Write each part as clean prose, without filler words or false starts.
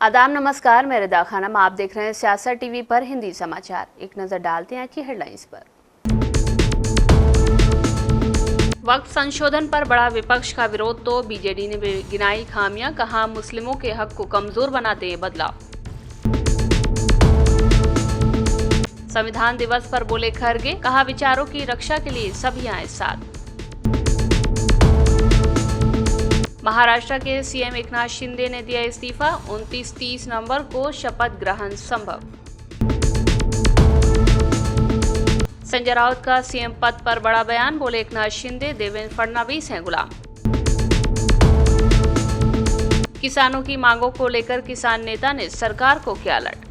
आदाब नमस्कार, मैं रिदा खानम। आप देख रहे हैं सियासत टीवी पर हिंदी समाचार। एक नजर डालते हैं आज की हेडलाइंस पर। वक्फ संशोधन पर बड़ा विपक्ष का विरोध तो बीजेडी ने गिनाई खामियां, कहा मुस्लिमों के हक को कमजोर बनाते ये बदलाव। संविधान दिवस पर बोले खरगे, कहा विचारों की रक्षा के लिए सभी आए साथ। महाराष्ट्र के सीएम एकनाथ शिंदे ने दिया इस्तीफा, 29-30 नवंबर को शपथ ग्रहण संभव। संजय राउत का सीएम पद पर बड़ा बयान, बोले एकनाथ शिंदे देवेंद्र फडणवीस हैं गुलाम। किसानों की मांगों को लेकर किसान नेता ने सरकार को किया अलर्ट।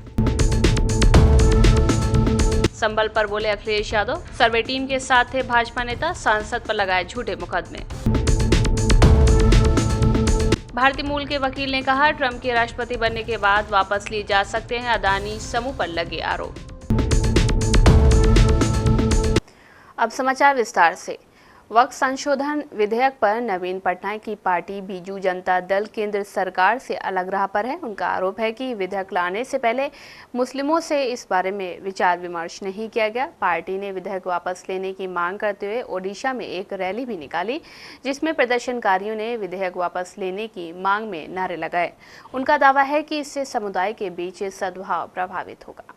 संबल पर बोले अखिलेश यादव, सर्वे टीम के साथ थे भाजपा नेता, सांसद पर लगाए झूठे मुकदमे। भारतीय मूल के वकील ने कहा ट्रंप के राष्ट्रपति बनने के बाद वापस लिए जा सकते हैं अदानी समूह पर लगे आरोप। अब समाचार विस्तार से। वक्फ संशोधन विधेयक पर नवीन पटनायक की पार्टी बीजू जनता दल केंद्र सरकार से अलग राह पर है। उनका आरोप है कि विधेयक लाने से पहले मुस्लिमों से इस बारे में विचार विमर्श नहीं किया गया। पार्टी ने विधेयक वापस लेने की मांग करते हुए ओडिशा में एक रैली भी निकाली, जिसमें प्रदर्शनकारियों ने विधेयक वापस लेने की मांग में नारे लगाए। उनका दावा है कि इससे समुदाय के बीच सद्भाव प्रभावित होगा।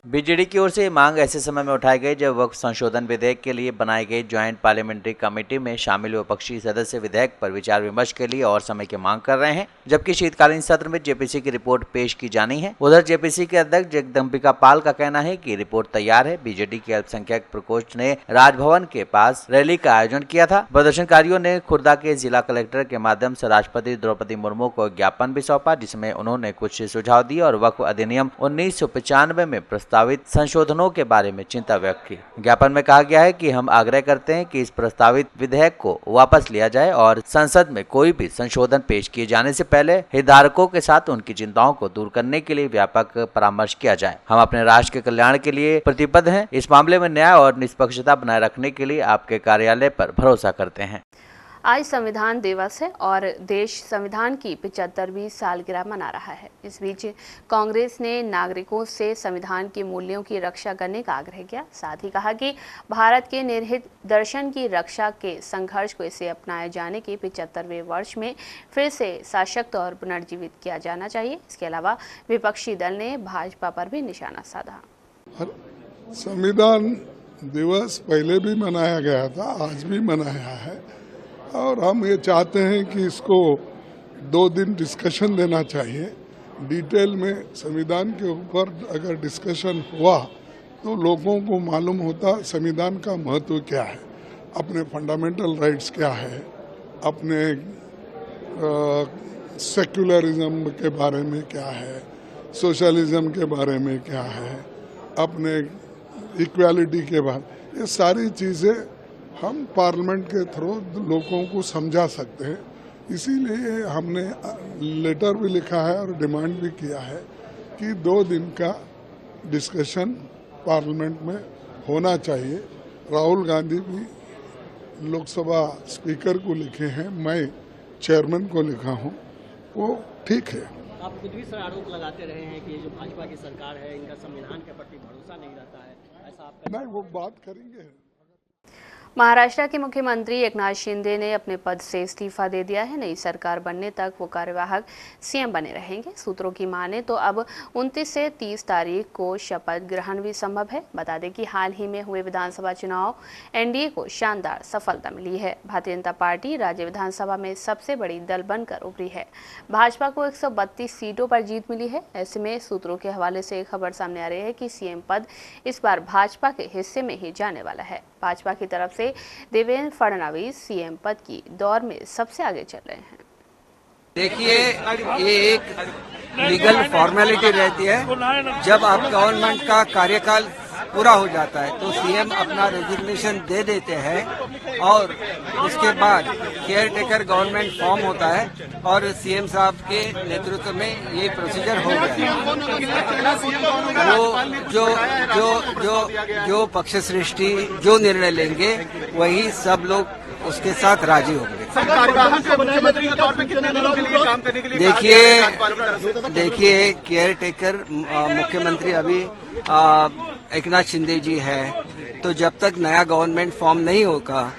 बीजेडी की ओर से ये मांग ऐसे समय में उठाई गई जब वक्फ संशोधन विधेयक के लिए बनाई गई ज्वाइंट पार्लियामेंट्री कमेटी में शामिल विपक्षी सदस्य विधेयक पर विचार विमर्श के लिए और समय की मांग कर रहे हैं, जबकि शीतकालीन सत्र में जेपीसी की रिपोर्ट पेश की जानी है। उधर जेपीसी के अध्यक्ष जगदम्बिका पाल का कहना है कि रिपोर्ट तैयार है। बीजेडी के अल्पसंख्यक प्रकोष्ठ ने राजभवन के पास रैली का आयोजन किया था। प्रदर्शनकारियों ने खुर्दा के जिला कलेक्टर के माध्यम से राष्ट्रपति द्रौपदी मुर्मू को ज्ञापन भी सौंपा, जिसमें उन्होंने कुछ सुझाव दिए और वक्फ अधिनियम 1995 में प्रस्तावित संशोधनों के बारे में चिंता व्यक्त की। ज्ञापन में कहा गया है कि हम आग्रह करते हैं कि इस प्रस्तावित विधेयक को वापस लिया जाए और संसद में कोई भी संशोधन पेश किए जाने से पहले हितधारकों के साथ उनकी चिंताओं को दूर करने के लिए व्यापक परामर्श किया जाए। हम अपने राष्ट्र के कल्याण के लिए प्रतिबद्ध हैं। इस मामले में न्याय और निष्पक्षता बनाए रखने के लिए आपके कार्यालय पर भरोसा करते हैं। आज संविधान दिवस है और देश संविधान की 75वीं सालगिरह मना रहा है। इस बीच कांग्रेस ने नागरिकों से संविधान के मूल्यों की रक्षा करने का आग्रह किया। साथ ही कहा कि भारत के निर्हित दर्शन की रक्षा के संघर्ष को इसे अपनाए जाने के 75वें वर्ष में फिर से सशक्त और पुनर्जीवित किया जाना चाहिए। इसके अलावा विपक्षी दल ने भाजपा पर भी निशाना साधा। संविधान दिवस पहले भी मनाया गया था, आज भी मनाया है और हम ये चाहते हैं कि इसको 2 दिन डिस्कशन देना चाहिए। डिटेल में संविधान के ऊपर अगर डिस्कशन हुआ तो लोगों को मालूम होता संविधान का महत्व क्या है, अपने फंडामेंटल राइट्स क्या है, अपने सेक्युलरिज्म के बारे में क्या है, सोशलिज्म के बारे में क्या है, अपने इक्वालिटी के बारे, ये सारी चीज़ें हम पार्लियामेंट के थ्रू लोगों को समझा सकते हैं। इसीलिए हमने लेटर भी लिखा है और डिमांड भी किया है कि 2 दिन का डिस्कशन पार्लियामेंट में होना चाहिए। राहुल गांधी भी लोकसभा स्पीकर को लिखे हैं, मैं चेयरमैन को लिखा हूं, वो ठीक है। आप खुद भी सर आरोप लगाते रहे हैं कि जो भाजपा की सरकार है इनका संविधान के प्रति भरोसा नहीं रहता है, ऐसा आप नहीं, वो बात करेंगे। महाराष्ट्र के मुख्यमंत्री एकनाथ शिंदे ने अपने पद से इस्तीफा दे दिया है। नई सरकार बनने तक वो कार्यवाहक सीएम बने रहेंगे। सूत्रों की माने तो अब 29 से 30 तारीख को शपथ ग्रहण भी संभव है। बता दें कि हाल ही में हुए विधानसभा चुनाव एनडीए को शानदार सफलता मिली है। भारतीय जनता पार्टी राज्य विधानसभा में सबसे बड़ी दल बनकर उभरी है। भाजपा को 132 सीटों पर जीत मिली है। ऐसे में सूत्रों के हवाले से एक खबर सामने आ रही है कि सीएम पद इस बार भाजपा के हिस्से में ही जाने वाला है। भाजपा की तरफ से देवेंद्र फडणवीस सीएम पद की दौड़ में सबसे आगे चल रहे हैं। देखिए, ये एक लीगल फॉर्मेलिटी रहती है। जब आप गवर्नमेंट का कार्यकाल पूरा हो जाता है तो सीएम अपना रेजिग्नेशन दे देते हैं और उसके बाद केयर टेकर गवर्नमेंट फॉर्म होता है और सीएम साहब के नेतृत्व में ये प्रोसीजर हो गया है। वो जो पक्ष सृष्टि जो निर्णय लेंगे वही सब लोग उसके साथ राजी होंगे। देखिए केयर टेकर मुख्यमंत्री अभी एकनाथ शिंदे जी है, तो जब तक नया गवर्नमेंट फॉर्म नहीं होगा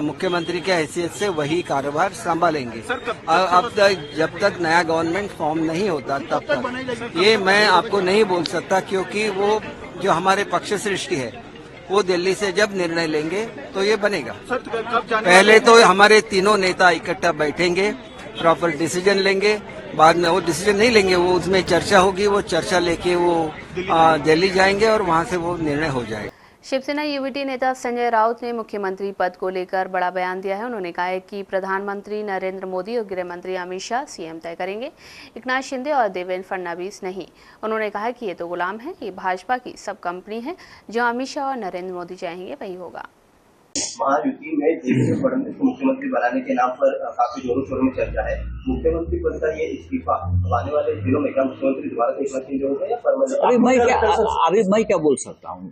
मुख्यमंत्री के हैसियत से वही कारोबार संभालेंगे। अब तक जब तक नया गवर्नमेंट फॉर्म नहीं होता तब तक ये मैं आपको नहीं बोल सकता, क्योंकि वो जो हमारे पक्ष सृष्टि है वो दिल्ली से जब निर्णय लेंगे तो ये बनेगा। पहले तो हमारे तीनों नेता इकट्ठा बैठेंगे, प्रॉपर डिसीजन लेंगे, बाद में वो डिसीजन नहीं लेंगे, वो उसमें चर्चा होगी, वो चर्चा लेके वो दिल्ली जाएंगे और वहां से वो निर्णय हो जाएगा। शिवसेना यूवीटी नेता संजय राउत ने मुख्यमंत्री पद को लेकर बड़ा बयान दिया है। उन्होंने कहा है कि प्रधानमंत्री नरेंद्र मोदी और गृह मंत्री अमित शाह सीएम तय करेंगे, एकनाथ शिंदे और देवेंद्र फडणवीस नहीं। उन्होंने कहा कि ये तो गुलाम है, ये भाजपा की सब कंपनी है, जो अमित शाह और नरेंद्र मोदी चाहेंगे वही होगा। महायुति में देवेंद्र फडणवीस को मुख्यमंत्री बनाने के नाम पर काफी जोरों शोरों में चर्चा है। मुख्यमंत्री पद का ये इस्तीफा आने वाले दिनों में क्या मुख्यमंत्री दोबारा से एकनाथ शिंदे होगा या परमानेंट? अभी मैं क्या बोल सकता हूँ,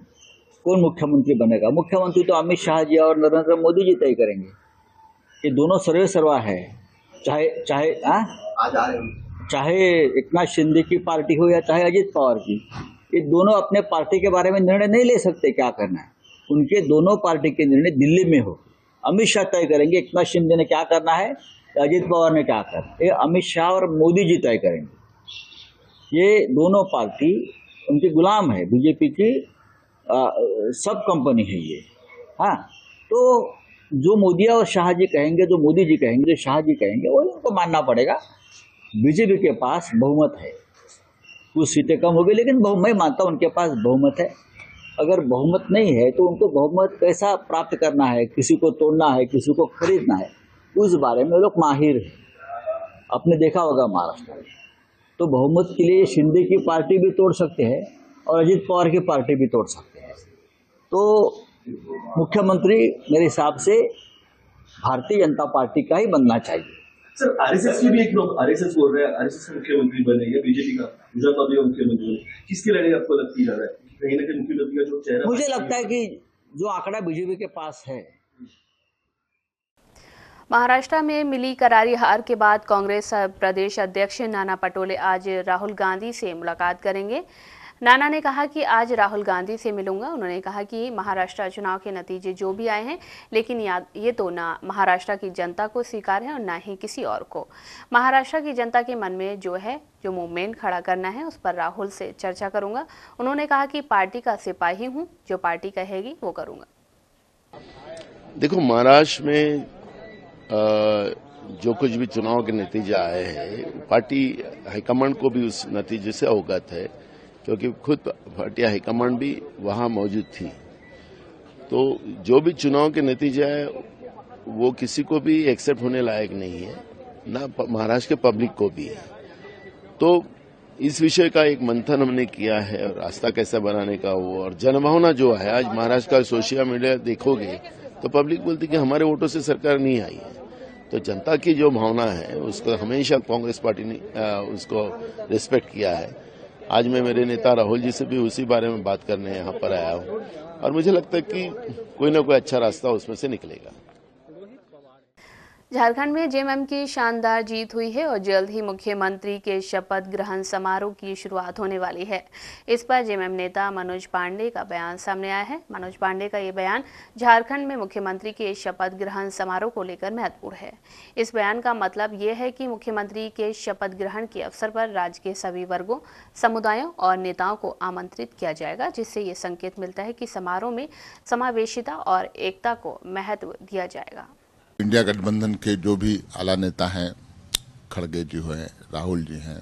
कौन मुख्यमंत्री बनेगा? मुख्यमंत्री तो अमित शाह जी और नरेंद्र मोदी जी तय करेंगे। ये दोनों सर्वे सर्वा है, चाहे एकनाथ शिंदे की पार्टी हो या चाहे अजित पवार की। ये दोनों अपने पार्टी के बारे में निर्णय नहीं ले सकते क्या करना है। उनके दोनों पार्टी के निर्णय दिल्ली में हो, अमित शाह तय करेंगे एकनाथ शिंदे ने क्या करना है, अजित पवार ने क्या करना है, ये अमित शाह और मोदी जी तय करेंगे। ये दोनों पार्टी उनकी गुलाम है, बीजेपी की सब कंपनी है ये। हाँ, तो जो मोदी और शाह जी कहेंगे, जो मोदी जी कहेंगे, जो शाह जी कहेंगे, वो उनको मानना पड़ेगा। बीजेपी के पास बहुमत है, कुछ सीटें कम होगी, लेकिन मैं मानता हूँ उनके पास बहुमत है। अगर बहुमत नहीं है तो उनको बहुमत कैसा प्राप्त करना है, किसी को तोड़ना है, किसी को खरीदना है, उस बारे में वो लोग माहिर है। आपने देखा होगा महाराष्ट्र में, तो बहुमत के लिए शिंदे की पार्टी भी तोड़ सकते हैं और अजित पवार की पार्टी भी तोड़ सकते हैं। तो मुख्यमंत्री मेरे हिसाब से भारतीय जनता पार्टी का ही बनना चाहिए। सर, आरएसएस की भी एक लोग आरएसएस बोल रहे हैं, आरएसएस मुख्यमंत्री बने या बीजेपी का मुख्यमंत्री बने, किसकी लड़ाई आपको लगती जा रहा है? कहीं ना कहीं मुख्यमंत्री का जो चेहरा, मुझे लगता है कि जो आंकड़ा बीजेपी के पास है। महाराष्ट्र में मिली करारी हार के बाद कांग्रेस प्रदेश अध्यक्ष नाना पटोले आज राहुल गांधी से मुलाकात करेंगे। नाना ने कहा कि आज राहुल गांधी से मिलूंगा। उन्होंने कहा कि महाराष्ट्र चुनाव के नतीजे जो भी आए हैं, लेकिन ये तो ना महाराष्ट्र की जनता को स्वीकार है और ना ही किसी और को। महाराष्ट्र की जनता के मन में जो है, जो मूवमेंट खड़ा करना है, उस पर राहुल से चर्चा करूंगा। उन्होंने कहा कि पार्टी का सिपाही हूं, जो पार्टी कहेगी वो करूंगा। देखो, महाराष्ट्र में जो कुछ भी चुनाव के नतीजे आए हैं, पार्टी हाईकमांड को भी उस नतीजे से अवगत है, क्योंकि खुद पार्टी हाईकमांड भी वहां मौजूद थी। तो जो भी चुनाव के नतीजे आए वो किसी को भी एक्सेप्ट होने लायक नहीं है, ना महाराष्ट्र के पब्लिक को भी है। तो इस विषय का एक मंथन हमने किया है और रास्ता कैसे बनाने का वो, और जनभावना जो है, आज महाराष्ट्र का सोशल मीडिया देखोगे तो पब्लिक बोलती कि हमारे वोटों से सरकार नहीं आई है। तो जनता की जो भावना है उसको हमेशा कांग्रेस पार्टी ने उसको रिस्पेक्ट किया है। आज मैं मेरे नेता राहुल जी से भी उसी बारे में बात करने यहाँ पर आया हूँ और मुझे लगता है कि कोई ना कोई अच्छा रास्ता उसमें से निकलेगा। झारखंड में जेएमएम की शानदार जीत हुई है और जल्द ही मुख्यमंत्री के शपथ ग्रहण समारोह की शुरुआत होने वाली है। इस पर जेएमएम नेता मनोज पांडे का बयान सामने आया है। मनोज पांडे का ये बयान झारखंड में मुख्यमंत्री के शपथ ग्रहण समारोह को लेकर महत्वपूर्ण है। इस बयान का मतलब ये है कि मुख्यमंत्री के शपथ ग्रहण के अवसर पर राज्य के सभी वर्गों, समुदायों और नेताओं को आमंत्रित किया जाएगा, जिससे ये संकेत मिलता है कि समारोह में समावेशिता और एकता को महत्व दिया जाएगा। इंडिया गठबंधन के जो भी आला नेता हैं, खड़गे जी हैं, राहुल जी हैं,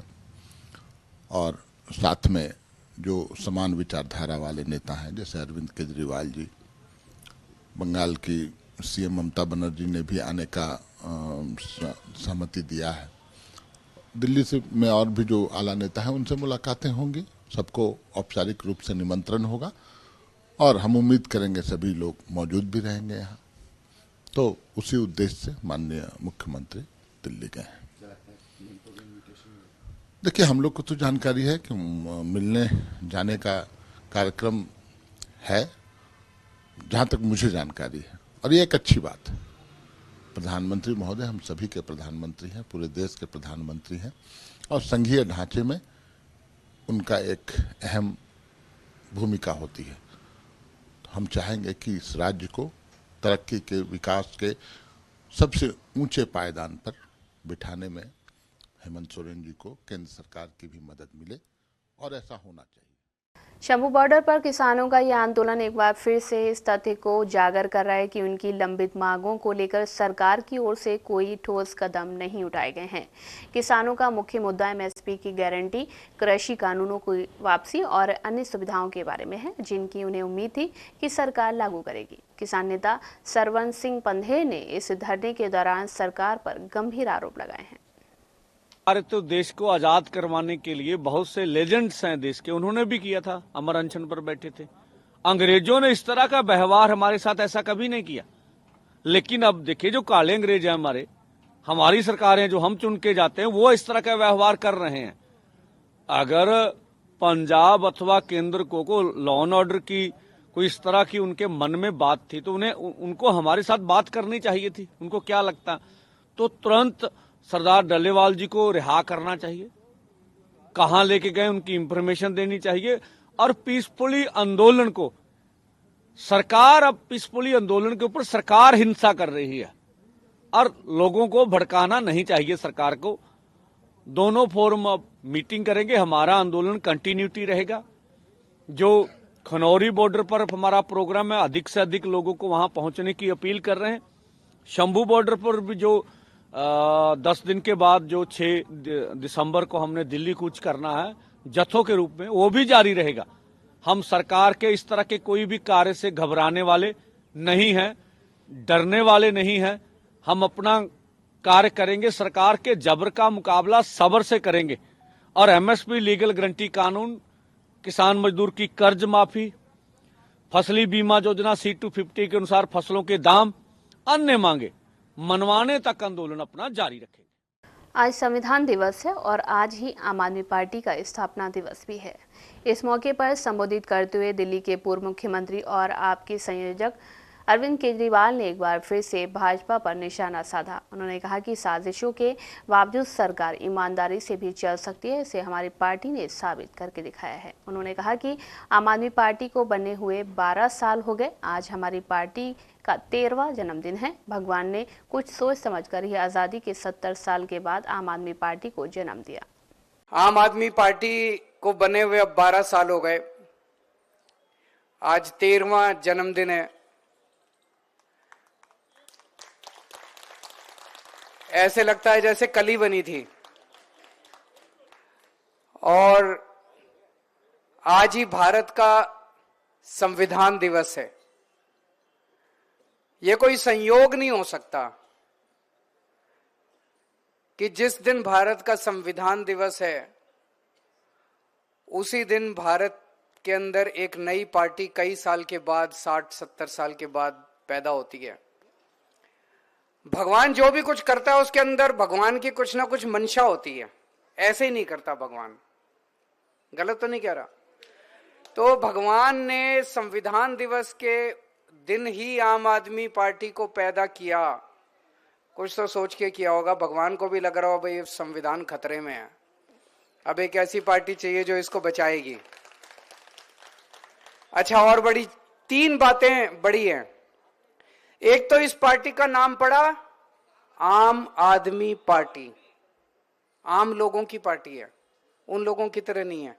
और साथ में जो समान विचारधारा वाले नेता हैं जैसे अरविंद केजरीवाल जी, बंगाल की सीएम ममता बनर्जी ने भी आने का सहमति दिया है। दिल्ली से में और भी जो आला नेता हैं उनसे मुलाकातें होंगी, सबको औपचारिक रूप से निमंत्रण होगा और हम उम्मीद करेंगे सभी लोग मौजूद भी रहेंगे यहाँ। तो उसी उद्देश्य से माननीय मुख्यमंत्री दिल्ली गए हैं। देखिए, हम लोग को तो जानकारी है कि मिलने जाने का कार्यक्रम है, जहाँ तक मुझे जानकारी है, और ये एक अच्छी बात है। प्रधानमंत्री महोदय हम सभी के प्रधानमंत्री हैं, पूरे देश के प्रधानमंत्री हैं और संघीय ढांचे में उनका एक अहम भूमिका होती है। तो हम चाहेंगे कि इस राज्य को तरक्की के, विकास के सबसे ऊंचे पायदान पर बिठाने में हेमंत सोरेन जी को केंद्र सरकार की भी मदद मिले और ऐसा होना चाहिए। शंभू बॉर्डर पर किसानों का यह आंदोलन एक बार फिर से इस तथ्य को उजागर कर रहा है कि उनकी लंबित मांगों को लेकर सरकार की ओर से कोई ठोस कदम नहीं उठाए गए हैं। किसानों का मुख्य मुद्दा एमएसपी की गारंटी, कृषि कानूनों की वापसी और अन्य सुविधाओं के बारे में है, जिनकी उन्हें उम्मीद थी कि सरकार लागू करेगी। किसान नेता सरवन सिंह पंधेर ने इस धरने के दौरान सरकार पर गंभीर आरोप लगाए हैं। हमारे तो देश को आजाद करवाने के लिए बहुत से लेजेंड्स हैं देश के, उन्होंने भी किया था, अमर अनशन पर बैठे थे। अंग्रेजों ने इस तरह का व्यवहार हमारे साथ ऐसा कभी नहीं किया। लेकिन अब देखिए, जो काले अंग्रेज हैं हमारी सरकारें जो हम चुन के जाते हैं, वो इस तरह का व्यवहार कर रहे हैं। अगर पंजाब अथवा केंद्र को लॉ एंड ऑर्डर की कोई इस तरह की उनके मन में बात थी तो उनको हमारे साथ बात करनी चाहिए थी। उनको क्या लगता, तो तुरंत सरदार डल्लेवाल जी को रिहा करना चाहिए, कहां लेके गए उनकी इंफॉर्मेशन देनी चाहिए और पीसफुली आंदोलन को, सरकार अब पीसफुली आंदोलन के ऊपर सरकार हिंसा कर रही है और लोगों को भड़काना नहीं चाहिए सरकार को। दोनों फोरम अब मीटिंग करेंगे, हमारा आंदोलन कंटिन्यूटी रहेगा। जो खनौरी बॉर्डर पर हमारा प्रोग्राम है, अधिक से अधिक लोगों को वहां पहुंचने की अपील कर रहे हैं। शंभू बॉर्डर पर भी जो 10 दिन के बाद जो 6 दिसंबर को हमने दिल्ली कूच करना है जत्थों के रूप में, वो भी जारी रहेगा। हम सरकार के इस तरह के कोई भी कार्य से घबराने वाले नहीं हैं, डरने वाले नहीं हैं। हम अपना कार्य करेंगे, सरकार के जबर का मुकाबला सब्र से करेंगे और एमएसपी लीगल गारंटी कानून, किसान मजदूर की कर्ज माफी, फसली बीमा योजना, C250 के अनुसार फसलों के दाम, अन्य मांगे मनवाने तक आंदोलन अपना जारी रखेंगे। आज संविधान दिवस है और आज ही आम आदमी पार्टी का स्थापना दिवस भी है। इस मौके पर संबोधित करते हुए दिल्ली के पूर्व मुख्यमंत्री और आप के संयोजक अरविंद केजरीवाल ने एक बार फिर से भाजपा पर निशाना साधा। उन्होंने कहा कि साजिशों के बावजूद सरकार ईमानदारी से भी चल सकती है, इसे हमारी पार्टी ने साबित करके दिखाया है। उन्होंने कहा कि आम आदमी पार्टी को बने हुए 12 साल हो गए, आज हमारी पार्टी का 13वां जन्मदिन है। भगवान ने कुछ सोच समझकर ही आज़ादी के 70 साल के बाद आम आदमी पार्टी को जन्म दिया। आम आदमी पार्टी को बने हुए अब 12 साल हो गए, आज 13वां जन्मदिन है। ऐसे लगता है जैसे कल ही बनी थी। और आज ही भारत का संविधान दिवस है। यह कोई संयोग नहीं हो सकता कि जिस दिन भारत का संविधान दिवस है उसी दिन भारत के अंदर एक नई पार्टी कई साल के बाद, 60-70 साल के बाद पैदा होती है। भगवान जो भी कुछ करता है उसके अंदर भगवान की कुछ ना कुछ मंशा होती है, ऐसे ही नहीं करता भगवान। गलत तो नहीं कह रहा? तो भगवान ने संविधान दिवस के दिन ही आम आदमी पार्टी को पैदा किया। कुछ तो सोच के किया होगा, भगवान को भी लग रहा होगा भाई संविधान खतरे में है, अब एक ऐसी पार्टी चाहिए जो इसको बचाएगी। अच्छा, और बड़ी 3 बातें बड़ी हैं। एक तो इस पार्टी का नाम पड़ा आम आदमी पार्टी, आम लोगों की पार्टी है, उन लोगों की तरह नहीं है।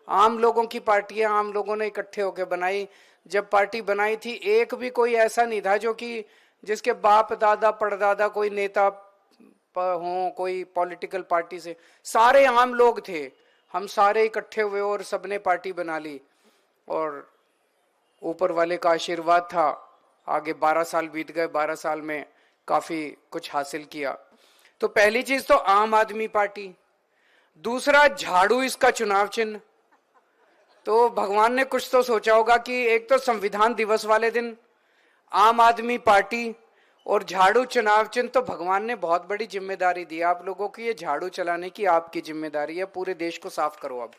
आम लोगों की पार्टी है, आम लोगों ने इकट्ठे होकर बनाई। जब पार्टी बनाई थी एक भी कोई ऐसा नहीं था जो कि जिसके बाप दादा परदादा कोई नेता हो, कोई पॉलिटिकल पार्टी से, सारे आम लोग थे। हम सारे इकट्ठे हुए और सबने पार्टी बना ली और ऊपर वाले का आशीर्वाद था। आगे 12 साल बीत गए, 12 साल में काफी कुछ हासिल किया। तो पहली चीज तो आम आदमी पार्टी। दूसरा, झाड़ू इसका चुनाव चिन्ह। तो भगवान ने कुछ तो सोचा होगा कि एक तो संविधान दिवस वाले दिन आम आदमी पार्टी और झाड़ू चुनाव चिन्ह, तो भगवान ने बहुत बड़ी जिम्मेदारी दी आप लोगों की। ये झाड़ू चलाने की आपकी जिम्मेदारी है, पूरे देश को साफ करो अब।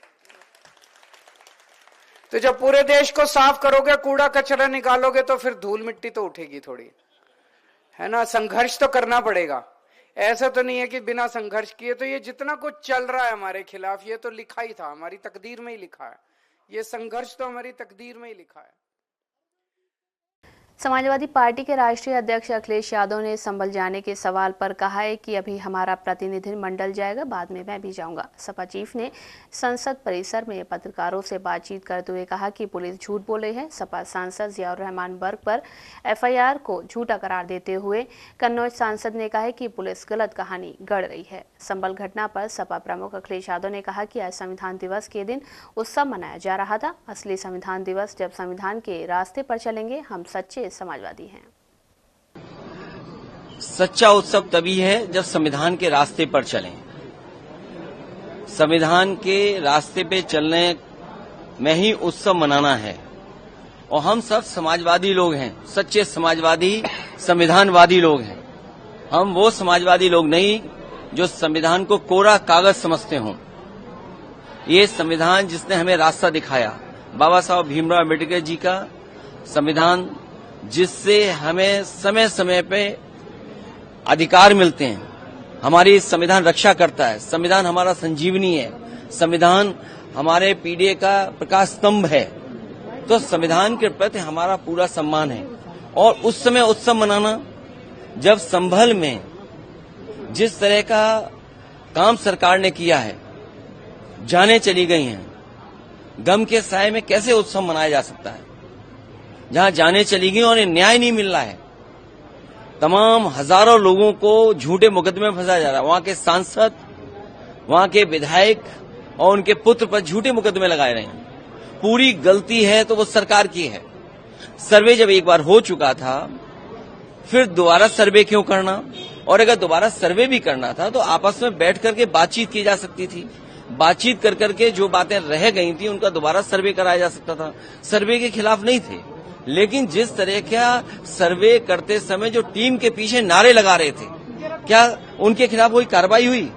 तो जब पूरे देश को साफ करोगे, कूड़ा कचरा निकालोगे, तो फिर धूल मिट्टी तो उठेगी थोड़ी, है ना, संघर्ष तो करना पड़ेगा। ऐसा तो नहीं है कि बिना संघर्ष किए, तो ये जितना कुछ चल रहा है हमारे खिलाफ ये तो लिखा ही था, हमारी तकदीर में ही लिखा है, ये संघर्ष तो हमारी तकदीर में ही लिखा है। समाजवादी पार्टी के राष्ट्रीय अध्यक्ष अखिलेश यादव ने संभल जाने के सवाल पर कहा है कि अभी हमारा प्रतिनिधिमंडल जाएगा, बाद में मैं भी जाऊंगा। सपा चीफ ने संसद परिसर में पत्रकारों से बातचीत करते हुए कहा कि पुलिस झूठ बोले है। सपा सांसद जियाउर रहमान बर्क पर एफआईआर को झूठा करार देते हुए कन्नौज सांसद ने कहा है कि पुलिस गलत कहानी गढ़ रही है। संभल घटना पर सपा प्रमुख अखिलेश यादव ने कहा कि आज संविधान दिवस के दिन उत्सव मनाया जा रहा था। असली संविधान दिवस जब संविधान के रास्ते पर चलेंगे, हम सच्चे समाजवादी हैं। सच्चा उत्सव तभी है जब संविधान के रास्ते पर चलें। संविधान के रास्ते पे चलने में ही उत्सव मनाना है और हम सब समाजवादी लोग हैं, सच्चे समाजवादी, संविधानवादी लोग हैं। हम वो समाजवादी लोग नहीं जो संविधान को कोरा कागज समझते हों। ये संविधान जिसने हमें रास्ता दिखाया, बाबा साहब भीमराव अम्बेडकर जी का संविधान, जिससे हमें समय समय पे अधिकार मिलते हैं। हमारी संविधान रक्षा करता है, संविधान हमारा संजीवनी है, संविधान हमारे पीढ़ी का प्रकाश स्तंभ है। तो संविधान के प्रति हमारा पूरा सम्मान है। और उस समय उत्सव मनाना, जब संभल में जिस तरह का काम सरकार ने किया है, जाने चली गई हैं, गम के साए में कैसे उत्सव मनाया जा सकता है जहां जाने चली गई और न्याय नहीं मिल रहा है। तमाम हजारों लोगों को झूठे मुकदमे में फंसाया जा रहा है। वहां के सांसद, वहां के विधायक और उनके पुत्र पर झूठे मुकदमे लगाए रहे हैं। पूरी गलती है तो वो सरकार की है। सर्वे जब एक बार हो चुका था, फिर दोबारा सर्वे क्यों करना? और अगर दोबारा सर्वे भी करना था तो आपस में बैठ करके बातचीत की जा सकती थी। बातचीत कर करके जो बातें रह गई थी उनका दोबारा सर्वे कराया जा सकता था। सर्वे के खिलाफ नहीं थे, लेकिन जिस तरह का सर्वे करते समय जो टीम के पीछे नारे लगा रहे थे, क्या उनके खिलाफ कोई कार्रवाई हुई?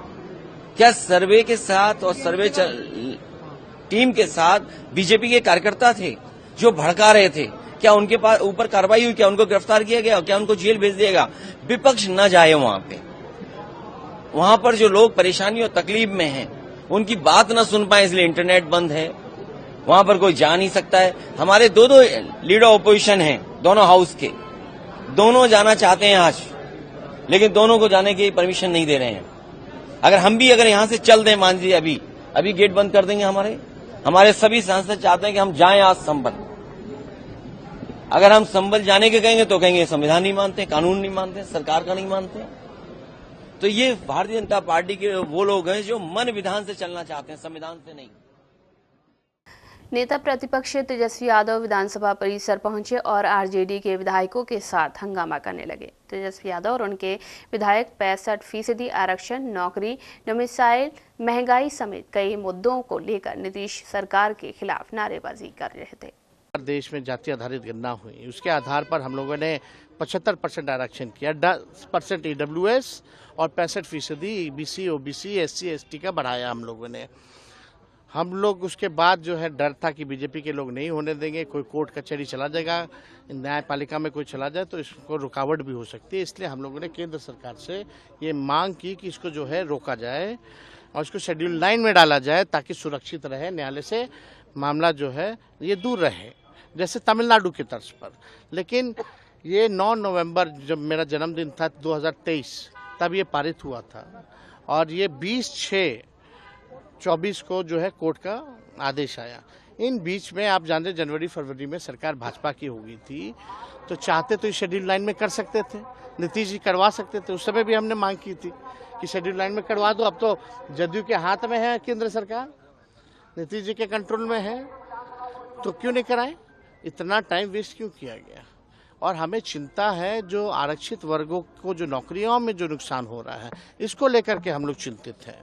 क्या सर्वे के साथ और सर्वे टीम के साथ बीजेपी के कार्यकर्ता थे जो भड़का रहे थे? क्या उनके पास ऊपर कार्रवाई हुई? क्या उनको गिरफ्तार किया गया? क्या उनको जेल भेज दिया गया? विपक्ष न जाए वहां पे। वहां पर जो लोग परेशानी और तकलीफ में हैं, उनकी बात न सुन पाए, इसलिए इंटरनेट बंद है, वहां पर कोई जा नहीं सकता है। हमारे दो लीडर ऑपोजिशन हैं, दोनों हाउस के, दोनों जाना चाहते हैं आज, लेकिन दोनों को जाने की परमिशन नहीं दे रहे हैं। अगर हम भी यहां से चल दें, मान लीजिए अभी गेट बंद कर देंगे, हमारे सभी सांसद चाहते हैं कि हम जाएं आज संभल। अगर हम संभल जाने के कहेंगे तो कहेंगे संविधान नहीं मानते, कानून नहीं मानते, सरकार का नहीं मानते। तो ये भारतीय जनता पार्टी के वो लोग हैं जो मन विधान से चलना चाहते हैं, संविधान से नहीं। नेता प्रतिपक्ष तेजस्वी यादव विधानसभा परिसर पहुंचे और आरजेडी के विधायकों के साथ हंगामा करने लगे। तेजस्वी यादव और उनके विधायक 65% आरक्षण, नौकरी, डोमिसाइल, महंगाई समेत कई मुद्दों को लेकर नीतीश सरकार के खिलाफ नारेबाजी कर रहे थे। देश में जाति आधारित गणना हुई, उसके आधार पर हम लोगों ने 75% आरक्षण किया, 10% EWS और 65% EBC, OBC, SC, ST का बढ़ाया हम लोगों ने। हम लोग उसके बाद जो है डर था कि बीजेपी के लोग नहीं होने देंगे, कोई कोर्ट कचहरी चला जाएगा, न्यायपालिका में कोई चला जाए तो इसको रुकावट भी हो सकती है। इसलिए हम लोगों ने केंद्र सरकार से ये मांग की कि इसको जो है रोका जाए और इसको शेड्यूल 9 में डाला जाए ताकि सुरक्षित रहे, न्यायालय से मामला जो है ये दूर रहे, जैसे तमिलनाडु की तर्ज पर। लेकिन ये 9 नवंबर जब मेरा जन्मदिन था 2023, तब ये पारित हुआ था और ये 20/6/24 को जो है कोर्ट का आदेश आया। इन बीच में आप जानते जनवरी फरवरी में सरकार भाजपा की हो गई थी, तो चाहते तो शेड्यूल 9 में कर सकते थे, नीतीश जी करवा सकते थे। उस समय भी हमने मांग की थी कि शेड्यूल 9 में करवा दो। अब तो जदयू के हाथ में है केंद्र सरकार, नीतीश जी के कंट्रोल में है, तो क्यों नहीं कराएं? इतना टाइम वेस्ट क्यों किया गया? और हमें चिंता है जो आरक्षित वर्गों को जो नौकरियों में जो नुकसान हो रहा है, इसको लेकर के हम लोग चिंतित हैं।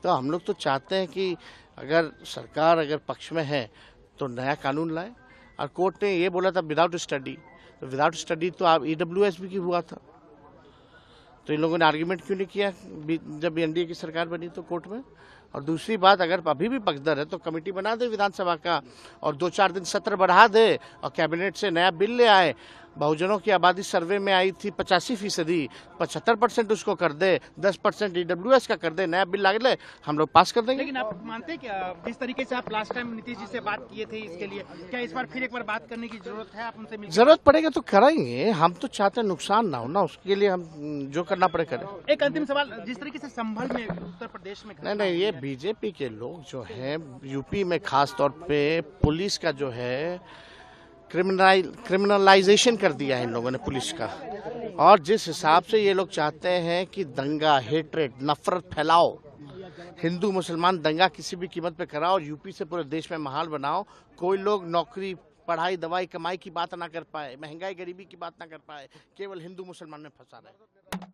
तो हम लोग तो चाहते हैं कि अगर सरकार अगर पक्ष में है तो नया कानून लाए। और कोर्ट ने ये बोला था विदाउट स्टडी, तो विदाउट स्टडी तो आप EWS भी हुआ था, तो इन लोगों ने आर्ग्यूमेंट क्यों नहीं किया जब NDA की सरकार बनी तो कोर्ट में? और दूसरी बात, अगर अभी भी पक्षधर है तो कमेटी बना दे विधानसभा का और 2-4 दिन सत्र बढ़ा दे और कैबिनेट से नया बिल ले आए बहुजनों की आबादी सर्वे में आई थी 85%, 75% उसको कर दे, 10% EWS का कर दे, नया बिल ला ले, हम लोग पास कर देंगे। लेकिन आप मानते हैं क्या जिस तरीके से आप लास्ट टाइम नीतीश जी से बात किए थे इसके लिए, क्या इस बार फिर एक बार बात करने की जरूरत है? आप उनसे जरूरत पड़ेगा तो कराएंगे, हम तो चाहते हैं नुकसान ना हो ना, उसके लिए हम जो करना पड़े करें। एक अंतिम सवाल, जिस तरीके से संभल में उत्तर प्रदेश में नहीं, ये बीजेपी के लोग जो है यूपी में खास तौर पे पुलिस का जो है क्रिमिनलाइजेशन कर दिया है इन लोगों ने पुलिस का, और जिस हिसाब से ये लोग चाहते हैं कि दंगा, हेट्रेड, नफरत फैलाओ, हिंदू मुसलमान दंगा किसी भी कीमत पे कराओ और यूपी से पूरे देश में माहौल बनाओ, कोई लोग नौकरी, पढ़ाई, दवाई, कमाई की बात ना कर पाए, महंगाई, गरीबी की बात ना कर पाए, केवल हिंदू मुसलमान में फंसा रहे।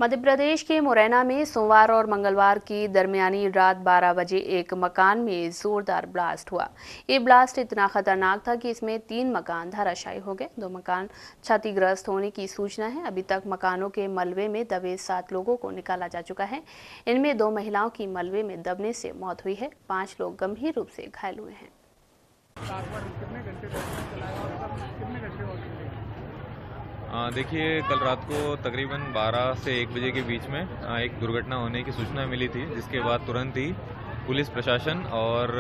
मध्य प्रदेश के मुरैना में सोमवार और मंगलवार की दरमियानी रात 12 बजे एक मकान में जोरदार ब्लास्ट हुआ। ये ब्लास्ट इतना खतरनाक था कि इसमें 3 मकान धराशायी हो गए। 2 मकान क्षतिग्रस्त होने की सूचना है। अभी तक मकानों के मलबे में दबे 7 लोगों को निकाला जा चुका है। इनमें 2 महिलाओं की मलबे में दबने से मौत हुई है। 5 लोग गंभीर रूप से घायल हुए हैं। देखिए, कल रात को तकरीबन 12 से 1 बजे के बीच में एक दुर्घटना होने की सूचना मिली थी, जिसके बाद तुरंत ही पुलिस प्रशासन और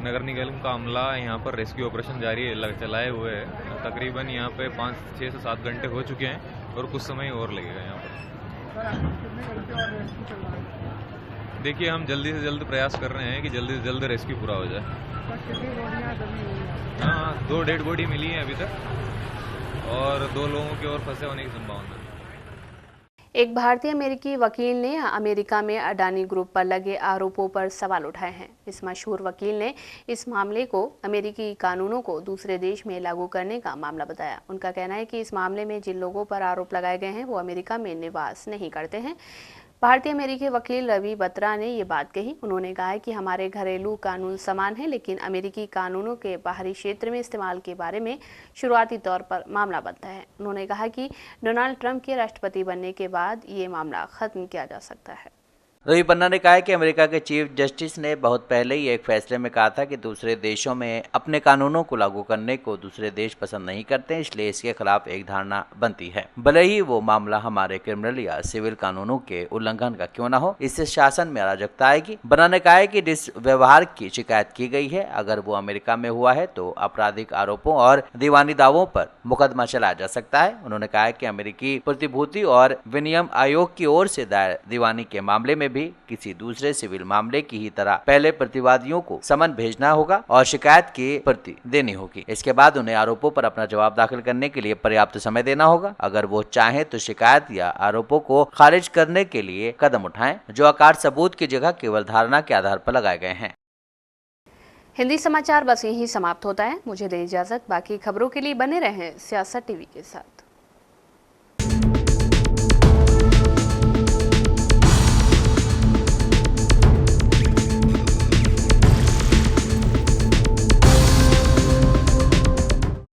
नगर निगम का अमला यहाँ पर रेस्क्यू ऑपरेशन जारी चलाए हुए है। तकरीबन यहाँ पे 6 से 7 घंटे हो चुके हैं और कुछ समय और लगेगा यहाँ पर। देखिए, हम जल्दी से जल्द प्रयास कर रहे हैं कि जल्दी से जल्द रेस्क्यू पूरा हो जाए। हाँ, 2 डेड बॉडी मिली है अभी तक और 2 लोगों की और फंसे होने की संभावना है। एक भारतीय अमेरिकी वकील ने अमेरिका में अडानी ग्रुप पर लगे आरोपों पर सवाल उठाए हैं। इस मशहूर वकील ने इस मामले को अमेरिकी कानूनों को दूसरे देश में लागू करने का मामला बताया। उनका कहना है कि इस मामले में जिन लोगों पर आरोप लगाए गए हैं वो अमेरिका में निवास नहीं करते हैं। भारतीय अमेरिकी वकील रवि बत्रा ने ये बात कही। उन्होंने कहा है कि हमारे घरेलू कानून समान हैं, लेकिन अमेरिकी कानूनों के बाहरी क्षेत्र में इस्तेमाल के बारे में शुरुआती तौर पर मामला बनता है। उन्होंने कहा कि डोनाल्ड ट्रंप के राष्ट्रपति बनने के बाद ये मामला खत्म किया जा सकता है। रवि बन्ना ने कहा है कि अमेरिका के चीफ जस्टिस ने बहुत पहले ही एक फैसले में कहा था कि दूसरे देशों में अपने कानूनों को लागू करने को दूसरे देश पसंद नहीं करते, इसलिए इसके खिलाफ एक धारणा बनती है, भले ही वो मामला हमारे क्रिमिनल या सिविल कानूनों के उल्लंघन का क्यों न हो। इससे शासन में अराजकता आएगी। बन्ना ने कहा है कि जिस व्यवहार की शिकायत की गई है, अगर वो अमेरिका में हुआ है तो आपराधिक आरोपों और दीवानी दावों पर मुकदमा चलाया जा सकता है। उन्होंने कहा है कि अमेरिकी प्रतिभूति और विनियम आयोग की ओर से दायर दीवानी के मामले में भी किसी दूसरे सिविल मामले की ही तरह पहले प्रतिवादियों को समन भेजना होगा और शिकायत की प्रति देनी होगी। इसके बाद उन्हें आरोपों पर अपना जवाब दाखिल करने के लिए पर्याप्त समय देना होगा। अगर वो चाहे तो शिकायत या आरोपों को खारिज करने के लिए कदम उठाएं, जो आकार सबूत की जगह केवल धारणा के आधार पर लगाए गए हैं। हिंदी समाचार बस यहीं समाप्त होता है। मुझे दें इजाजत। बाकी खबरों के लिए बने रहें सियासत टीवी के साथ।